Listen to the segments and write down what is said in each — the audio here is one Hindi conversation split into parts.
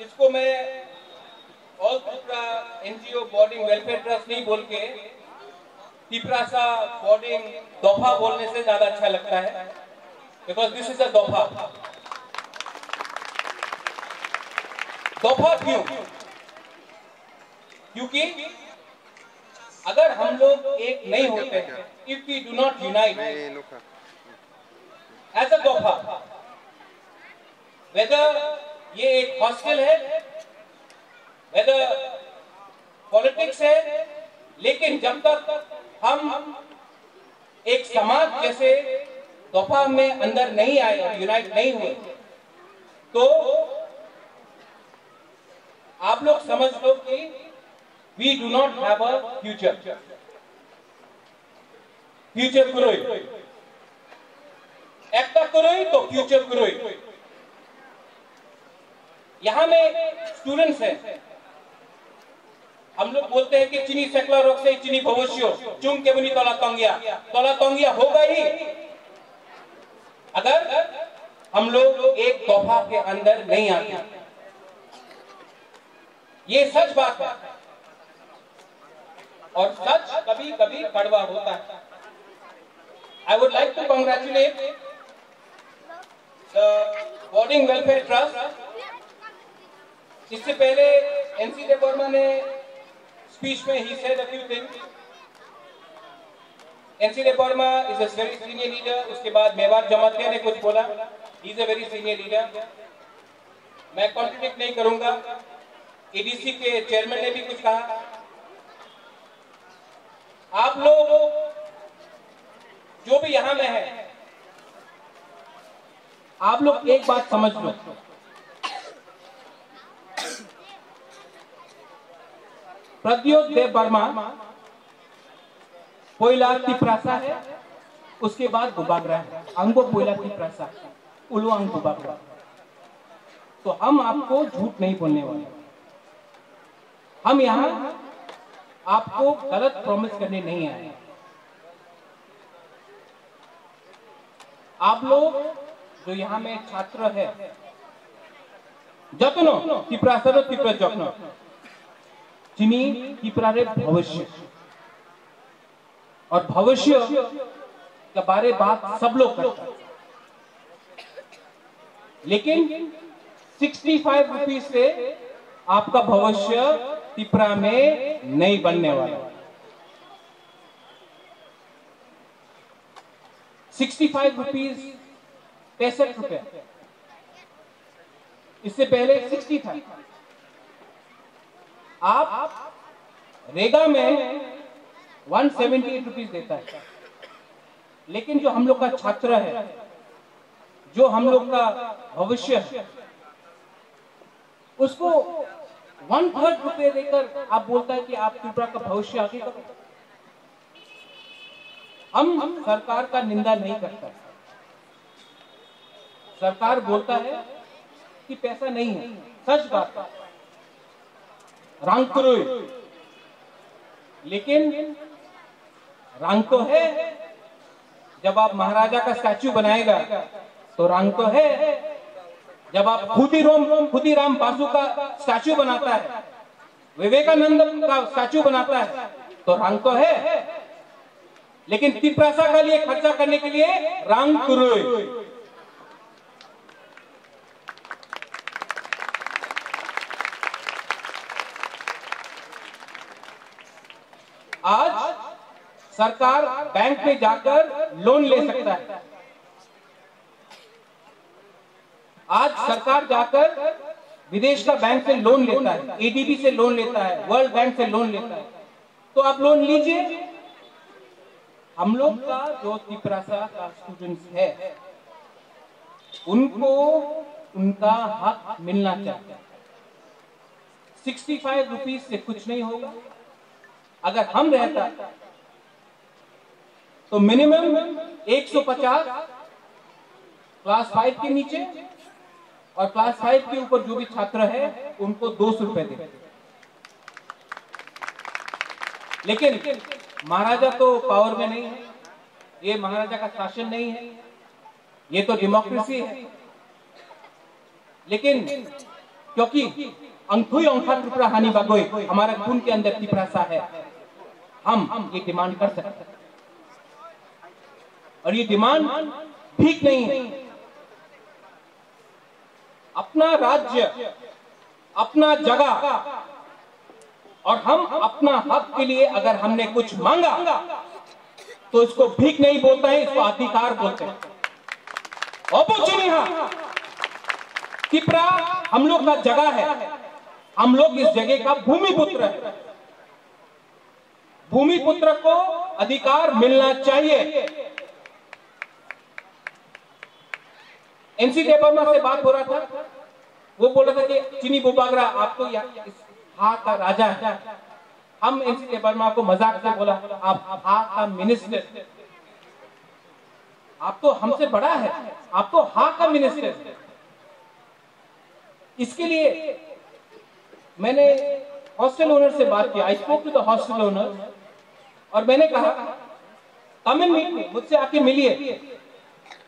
इसको मैं all Tripura NGO boarding welfare trust नहीं बोल के तिपरासा बोर्डिंग दोफा बोलने से ज्यादा अच्छा लगता है, बिकॉज दिस इज अ दोफा। दोफा क्यों? क्योंकि अगर हम लोग एक नहीं होते हैं, if we do not unite as a दोफा, वेदर ये एक हॉस्टल है, वेदर पॉलिटिक्स है, लेकिन जब तक हम एक समाज जैसे दोफा में अंदर नहीं आए और यूनाइट नहीं हुए, तो आप लोग समझ लो कि we do not have a future. Future करोई एकता करोई तो फ्यूचर करोई। यहां में स्टूडेंट्स हैं, हम लोग बोलते हैं कि चीनी सेकला रोग से चीनी भविष्य चुंग के बनी तोला तोंगिया होगा ही अगर हम लोग एक दोफा के अंदर नहीं आते। ये सच बात है और सच कभी कभी कड़वा होता है। I would like to congratulate the boarding welfare trust. इससे पहले एनसी देवर्मा ने स्पीच में ही said a few things. NC Debbarma is a very senior leader. उसके बाद मेवाड़ जमातिया ने कुछ बोला, he is a very senior leader. मैं कॉन्ट्रडिक्ट नहीं करूंगा। एडीसी के चेयरमैन ने भी कुछ कहा। आप लोग जो भी यहां में है, आप लोग एक बात समझ लो, प्रद्योत देव वर्मा पोइला तिपरासा है, उसके बाद गुबागरा है, अंगो पोइला तिपरासा, उलू अंग गुबागरा। तो हम आपको झूठ नहीं बोलने वाले। हम यहां आपको गलत प्रॉमिस करने नहीं आए। आप लोग जो यहां में छात्र है, जतनो तिपरासा तिपरा जतनो चीनी तिपरारे भविष्य और भविष्य के बारे बात सब लोग करते हैं, लेकिन 65 रुपीज से आपका भविष्य तिपरा में नहीं बनने वाला। 65 रुपीज 63 रुपए, इससे पहले 60 था। आप रेगा में 178 रुपीज देता है, लेकिन जो हम लोग का छात्र है, जो हम लोग का भविष्य है, उसको 1/3 रुपए देकर आप बोलता है कि आप त्रिपुरा का भविष्य आगे करो। हम सरकार का निंदा नहीं करता। सरकार बोलता है कि पैसा नहीं है, सच बात है, रंग करो, लेकिन रंग तो है। जब आप महाराजा का स्टैचू बनाएगा तो रंग तो है। जब आप खुदीराम बासु का स्टैचू बनाता है, विवेकानंद का स्टैचू बनाता है, तो रंग तो है। लेकिन तिपरासा के लिए खर्चा करने के लिए रंग करो। आज सरकार बैंक में जाकर लोन ले सकता है। आज सरकार जाकर विदेश का बैंक से लोन लेता है, एडीबी से लोन लेता है, वर्ल्ड बैंक से लोन लेता है। तो आप लोन लीजिए। हम लोग का जो तिपरासा का स्टूडेंट्स है, उनको उनका हक मिलना चाहिए। 65 रुपीज से कुछ नहीं होगा। अगर हम रहता तो मिनिमम 150 क्लास 5 के नीचे और क्लास 5 के ऊपर जो भी छात्र है उनको 200 रुपए देते। लेकिन महाराजा तो पावर में नहीं है, ये महाराजा का शासन नहीं है, ये तो डेमोक्रेसी है। लेकिन क्योंकि अंकुई अंखा त्रिपुरा हानि बागोई हमारा खून के अंदर तिपरासा है। हम ये डिमांड कर सकते हैं और ये डिमांड ठीक नहीं है। अपना राज्य, अपना जगह और हम अपना हक के लिए अगर हमने कुछ मांगा तो इसको भीख नहीं बोलता है, इसको अधिकार बोलते हैं। अपॉर्चुनिटी त्रिपुरा हम लोग का जगह है, हम लोग इस जगह का भूमिपुत्र है। भूमिपुत्र को अधिकार मिलना चाहिए। एनसी देवर्मा से बात हो रहा था, वो बोल रहा था कि चिनी बुबागरा आप तो इस हा का राजा है। हम एनसी देवर्मा को मजाक से बोला, आप हा का मिनिस्टर, आप तो हमसे बड़ा है, आप तो हा का मिनिस्टर। इसके लिए मैंने हॉस्टल ओनर से बात की, I spoke to the hostel owner, और मैंने कहा कम एंड मीट में मुझसे आके मिलिए।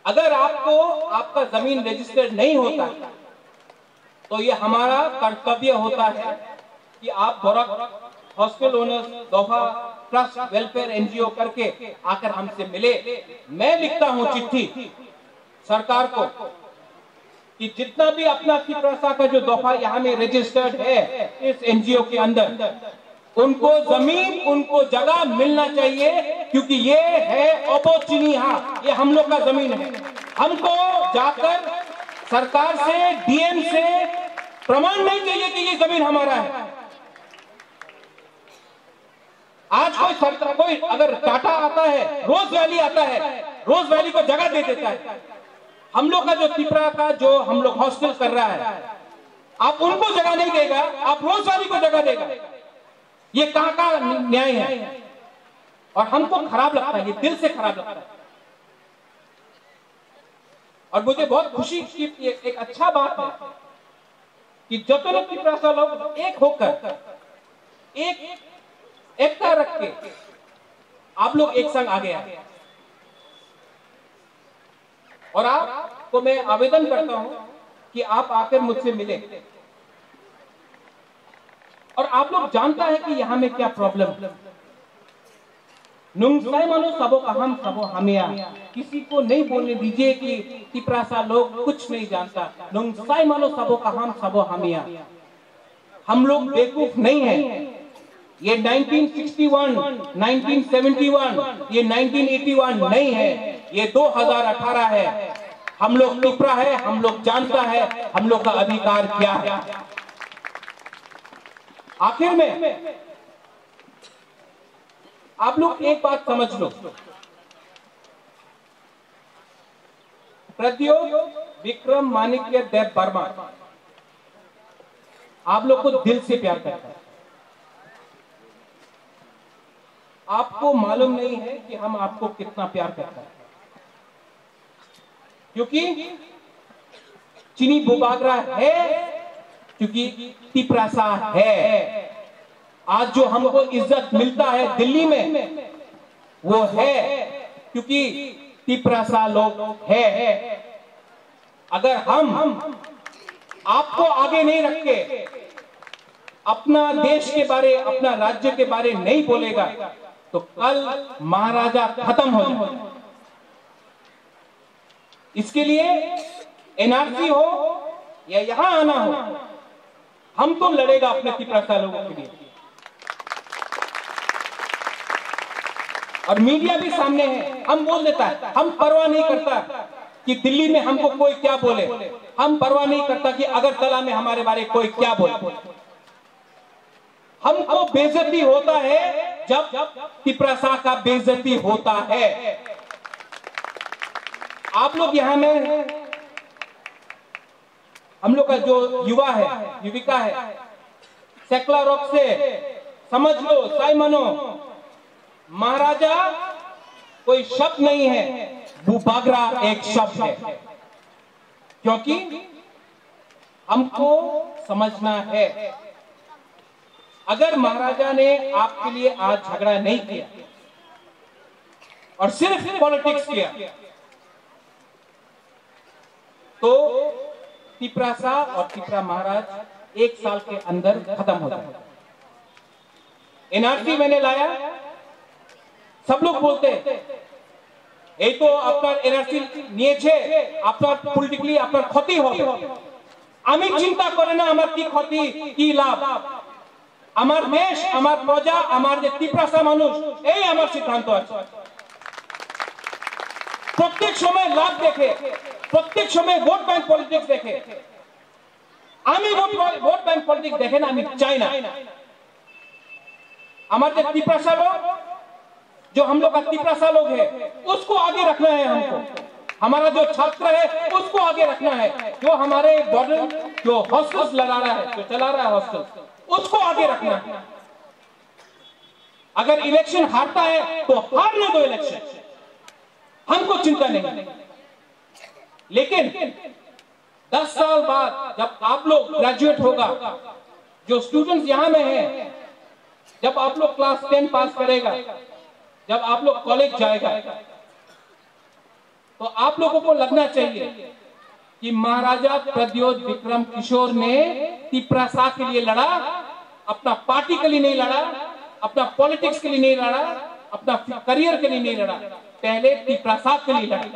अगर आपको आपका जमीन रजिस्टर्ड नहीं होता तो ये हमारा कर्तव्य होता है कि आप बोरक हॉस्टल ओनर्स दोफा ट्रस्ट वेलफेयर एनजीओ करके आकर हमसे मिले। मैं लिखता हूं चिट्ठी सरकार को कि जितना भी अपना त्रिपुरा का जो दफा यहाँ में रजिस्टर्ड है इस एनजीओ के अंदर, उनको जमीन, उनको जगह मिलना चाहिए, क्योंकि ये है अपॉर्चुनिटी, ये हम लोग का जमीन है। हमको जाकर सरकार से, डीएम से प्रमाण नहीं चाहिए कि ये जमीन हमारा है। आज कोई अगर टाटा आता है, रोज वैली आता है, रोज वैली को जगह दे देता है। हम लोग का जो त्रिपुरा का जो हम लोग हॉस्टल कर रहा है, आप उनको जगह नहीं देगा, आप रोज वैली को जगह देगा। ये कहां का न्याय है? और हमको खराब लगता है, ये दिल से खराब लगता है। और मुझे बहुत खुशी की एक अच्छा बात है कि जतन त्रिपुरा लोग एक होकर, एकता रख के आप लोग एक संग आगे आए। और आपको मैं आवेदन करता हूं कि आप आकर मुझसे मिले। और आप लोग जानता है कि यहां में क्या प्रॉब्लम है। नुंगसाई मानो सबो अहम सबो हमिया, किसी को नहीं बोलने दीजिए कि त्रिपुरा लोग कुछ नहीं जानता। नुंगसाई मानो सबो अहम सबो हमिया, हम लोग बेवकूफ नहीं है। ये 1961, 1971, ये 1981 नहीं है, ये 2018 है। हम लोग त्रिपुरा है, हम लोग जानता है हम लोग का अधिकार क्या है। आखिर में आप लोग एक बात समझ लो, प्रद्योत विक्रम माणिक्य देव वर्मा आप लोग को दिल से प्यार करता है। आपको मालूम नहीं है कि हम आपको कितना प्यार करते हैं, क्योंकि चिनी बुबागरा है, क्योंकि त्रिपुरा है। आज जो हमको इज्जत मिलता है दिल्ली में, वो है क्योंकि त्रिपुरा लोग है। अगर हम आपको आगे नहीं रख के अपना देश के बारे, अपना राज्य के बारे नहीं बोलेगा तो कल महाराजा खत्म हो जाए। इसके लिए एनआरसी हो या यहां आना हो, हम तो लड़ेगा अपने त्रिपुरा लोगों के लिए। और मीडिया भी सामने है, हम बोल देता है, हम परवाह नहीं करता कि दिल्ली में हमको कोई क्या बोले, हम परवाह नहीं करता कि अगरतला में हमारे बारे कोई क्या बोले। हमको बेइज्जती होता है जब त्रिपुरा का बेइज्जती होता है। आप लोग यहां में, हम लोग का जो युवा है, युविका है, सेकला रॉक से समझ लो, साइमनो, महाराजा कोई शब्द नहीं है, बुबागरा एक शब्द है। क्योंकि हमको समझना है, अगर महाराजा ने आपके लिए आज झगड़ा नहीं किया और सिर्फ पॉलिटिक्स किया, तो तिपरासा और तिपरा महाराज 1 साल के अंदर खत्म हो जाए। एनआरसी मैंने लाया, सब लोग बोलते এই তো আপনার এনআরসি নিয়েছে, আপনার পলিটিক্যালি আপনার ক্ষতি হবে। আমি চিন্তা করে না আমার কি ক্ষতি কি লাভ, আমার দেশ আমার প্রজা আমার যে তিপ্রাসা মানুষ, এই আমার সিদ্ধান্ত আছে। প্রত্যেক সময় লাভ দেখে, প্রত্যেক সময় ভোট ব্যাংক পলিটিক্স দেখে, আমি ভোট ব্যাংক পলিটিক্স দেখে না, আমি চাই না। हमारे तिपरासा लोग, जो हम लोग का तिपरासा लोग है, उसको आगे रखना है हमको। हमारा जो छात्र है उसको आगे रखना है, जो हमारे बॉर्डर जो हॉस्टल्स लगा रहा है, जो चला रहा है हॉस्टल, उसको आगे रखना है। अगर इलेक्शन हारता है तो हारने दो इलेक्शन, हमको चिंता नहीं। लेकिन 10 साल बाद जब आप लोग ग्रेजुएट होगा, जो स्टूडेंट्स यहां में हैं, जब आप लोग क्लास 10 पास करेगा, जब आप लोग कॉलेज जाएगा, तो आप लोगों को लगना चाहिए कि महाराजा प्रद्योत विक्रम किशोर ने तिपरासा के लिए लड़ा, अपना पार्टी के लिए नहीं लड़ा, अपना पॉलिटिक्स के लिए नहीं लड़ा, अपना करियर के लिए नहीं लड़ा, पहले तिपरासा के लिए लड़ा।